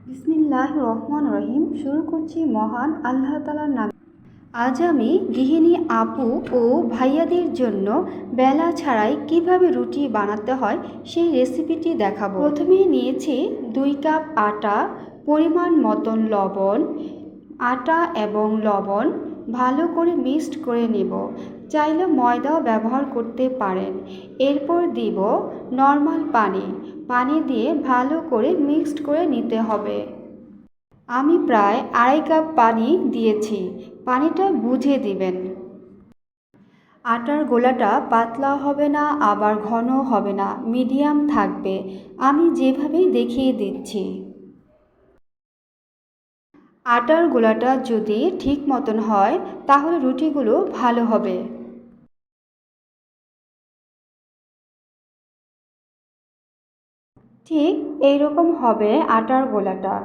বিসমিল্লাহির রহমানির রহিম। শুরু করছি মহান আল্লাহ তাআলার নামে। আজ আমি গৃহিণী আপু ও ভাইয়াদের জন্য বেলা ছাড়াই কিভাবে রুটি বানাতে হয় সেই রেসিপিটি দেখাবো। প্রথমে নিয়েছি 2 কাপ আটা, পরিমাণ মতন লবণ। আটা এবং লবণ ভালো করে মিক্সড করে নেব। চাইলে ময়দাও ব্যবহার করতে পারেন। এরপর দিব নর্মাল পানি দিয়ে ভালো করে মিক্সড করে নিতে হবে। আমি প্রায় 2.5 কাপ পানি দিয়েছি, পানিটা বুঝে দিবেন। আটার গোলাটা পাতলা হবে না আবার ঘন হবে না, মিডিয়াম থাকবে। আমি যেভাবেই দেখিয়ে দিচ্ছি। আটার গোলাটা যদি ঠিক মতন হয় তাহলে রুটিগুলো ভালো হবে। ঠিক এইরকম হবে আটার গোলাটা।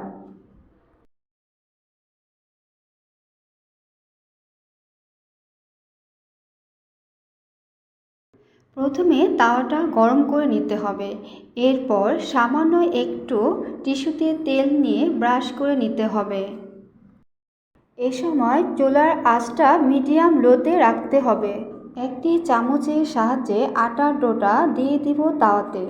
প্রথমে তাওয়াটা গরম করে নিতে হবে। এরপর সামান্য একটু টিস্যুতে তেল নিয়ে ব্রাশ করে নিতে হবে। এ সময় চুলার আঁচটা মিডিয়াম লোতে রাখতে হবে। একটি চামচের সাহায্যে আটার ডোটা দিয়ে দিব তাওয়াতে।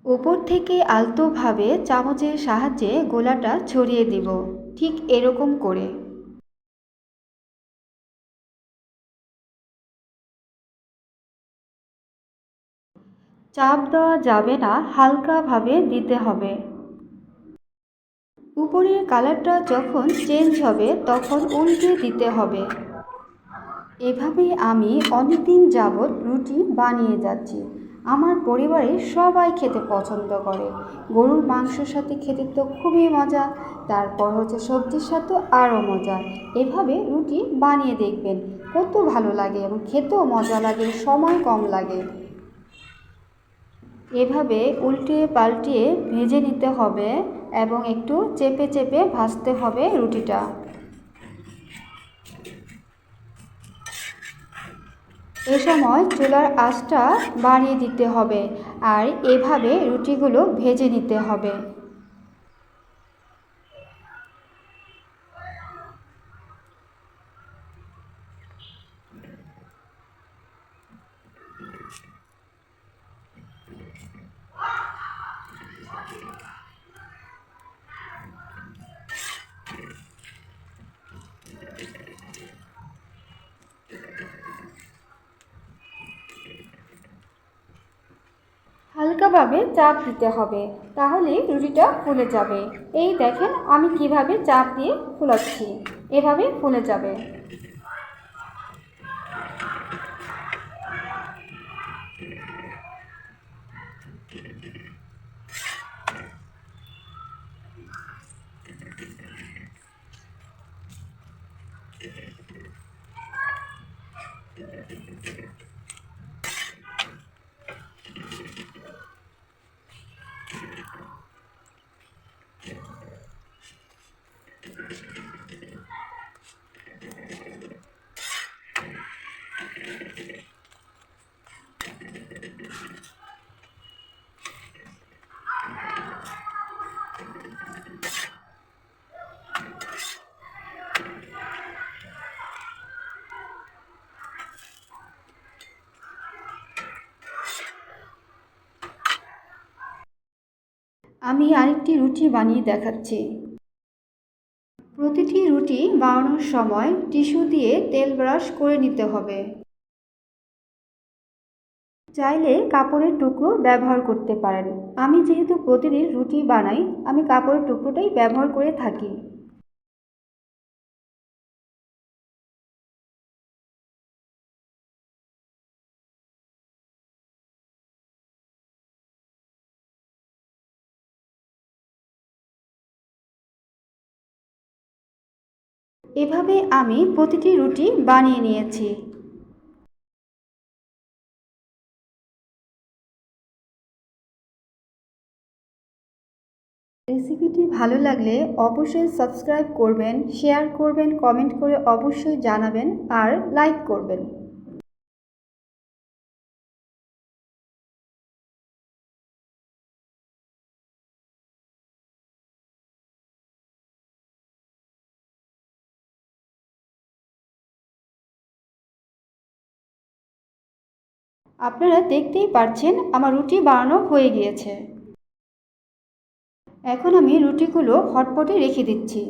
উপর থেকে আলতোভাবে চামচের সাহায্যে গোলাটা ছড়িয়ে দিব, ঠিক এরকম করে। চাপ দেওয়া যাবে না, হালকাভাবে দিতে হবে। উপরের কালারটা যখন চেঞ্জ হবে তখন উল্টে দিতে হবে। এভাবেই আমি অনেকদিন যাবৎ রুটি বানিয়ে যাচ্ছি। আমার পরিবারের সবাই খেতে পছন্দ করে। গরুর মাংসের সাথে খেতে তো খুবই মজা, তারপর হচ্ছে সবজির সাথেও আরও মজা। এভাবে রুটি বানিয়ে দেখবেন, কত ভালো লাগে এবং খেতেও মজা লাগে, সময় কম লাগে। এভাবে উল্টিয়ে পাল্টিয়ে ভেজে নিতে হবে এবং একটু চেপে চেপে ভাজতে হবে রুটিটা। এ সময় চুলার আঁচটা বাড়িয়ে দিতে হবে আর এভাবে রুটিগুলো ভেজে নিতে হবে। হালকাভাবে চাপ দিতে হবে, তাহলে রুটিটা ফুলে যাবে। এই দেখেন আমি কিভাবে চাপ দিয়ে ফুলাচ্ছি, এভাবে ফুলে যাবে। আমি আরেকটি রুটি বানিয়ে দেখাচ্ছি। প্রতিটি রুটি বানানোর সময় টিস্যু দিয়ে তেল ব্রাশ করে নিতে হবে। চাইলে কাপড়ের টুকরো ব্যবহার করতে পারেন। আমি যেহেতু প্রতিদিন রুটি বানাই, আমি কাপড়ের টুকরোটাই ব্যবহার করে থাকি। এভাবে আমি প্রতিটি রুটি বানিয়ে নিয়েছি। রেসিপিটি ভালো লাগলে অবশ্যই সাবস্ক্রাইব করবেন, শেয়ার করবেন, কমেন্ট করে অবশ্যই জানাবেন আর লাইক করবেন। আপনারা দেখতেই পাচ্ছেন আমার রুটি বানানো হয়ে গিয়েছে। এখন আমি রুটিগুলো হটপটে রেখে দিচ্ছি।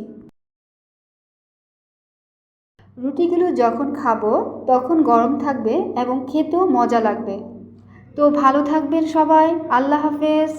রুটিগুলো যখন খাবো তখন গরম থাকবে এবং খেতেও মজা লাগবে। তো ভালো থাকবেন সবাই। আল্লাহ হাফেজ।